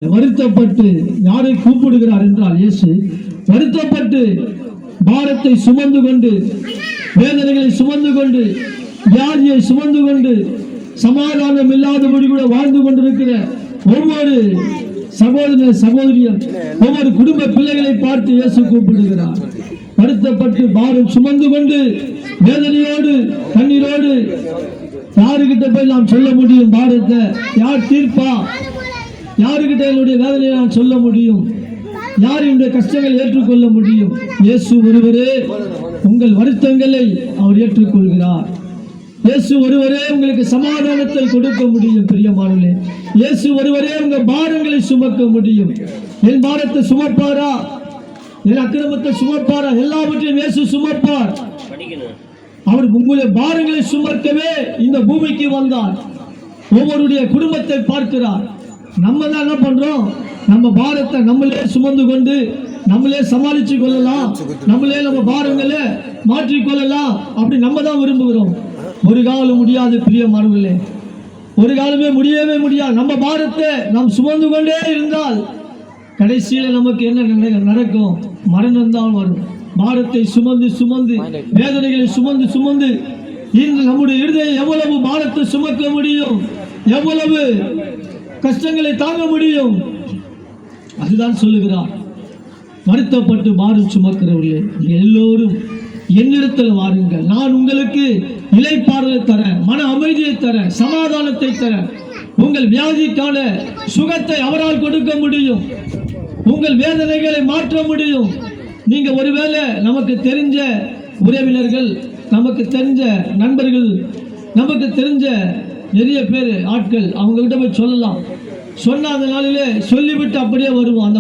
வருத்தப்பட்டு யாரை கூப்பிடுகிறார் என்றால் இயேசு வருத்தப்பட்டு பாரத்தை சுமந்து கொண்டு வேதனைகளை சுமந்து கொண்டு வியாதியை சுமந்து கொண்டு சமாதானம் இல்லாதபடி கூட வாழ்ந்து கொண்டிருக்கிற ஒவ்வொரு சகோதர சகோதரியும் ஒவ்வொரு குடும்ப பிள்ளைகளை பார்த்து இயேசு கூப்பிடுகிறார். வருத்தப்பட்டு பாரம் சுமந்து கொண்டு வேதனையோடு கண்ணீரோடு யாருக்கிட்ட போய் நாம் சொல்ல முடியும்? பாரத்தை யார் தீர்ப்பா? யாருக்கிட்ட என்னுடைய வேதனையை நான் சொல்ல முடியும்? யார் என்னுடைய கஷ்டங்களை ஏற்றுக்கொள்ள முடியும்? இயேசு ஒருவரே உங்கள் வருத்தங்களை அவர் ஏற்றுக்கொள்கிறார். இயேசு ஒருவரே உங்களுக்கு சமாதானத்தை கொடுக்க முடியும். பிரியமானவர்களே, இயேசு ஒருவரே உங்கள் பாரங்களை சுமக்க முடியும். என் பாரத்தை சுமப்பாரா? என் அக்கிரமத்தை சுமப்பாரா? எல்லாவற்றையும் இயேசு சுமப்பார். அவர் உங்களுடைய பாரங்களை சுமக்கவே இந்த பூமிக்கு வந்தார். ஒவ்வொருடைய குடும்பத்தை பார்க்கிறார். நம்ம தான் என்ன பண்றோம்? நம்ம பாரத்தை நம்மளே சுமந்து கொண்டு நம்மளே சமாளிச்சு கொள்ளலாம், நம்மளே நம்ம பாரங்களை மாற்றிக்கொள்ளலாம் அப்படி நம்ம தான் விரும்புகிறோம். ஒரு காலம் முடியாது பிரியமானவர்களே, ஒரு காலமே முடியவே முடியாது. நம்ம பாரத்தை நாம் சுமந்து கொண்டே இருந்தால் கடைசியில நமக்கு என்ன நடக்கும்? மரணம் தான் வரும். பாரத்தை சுமந்து சுமந்து வேதனைகளை சுமந்து சுமந்து இன்று நம்முடைய இருதயம் எவ்வளவு பாரத்தை சுமக்க முடியும்? எவ்வளவு கஷ்டங்களை தாங்க முடியும்? அதுதான் சொல்லுகிறார். வருத்தப்பட்டு பாரம் சுமக்கிறவர்களே, எல்லோரும் என்னிடத்தில் வாருங்கள், நான் உங்களுக்கு இளைப்பாறுதலை தர, மன அமைதியை தர, சமாதானத்தை தர. உங்கள் வியாதிக்கான சுகத்தை அவரால் கொடுக்க முடியும். உங்கள் வேதனைகளை மாற்ற முடியும். நீங்க ஒருவேளை நமக்கு தெரிஞ்ச உறவினர்கள், நமக்கு தெரிஞ்ச நண்பர்கள், நமக்கு தெரிஞ்ச நிறைய பேர் ஆட்கள், அவங்க கிட்ட போய் சொல்லலாம். சொன்ன அந்த நாளிலே சொல்லிவிட்டு அப்படியே வருவோம். அந்த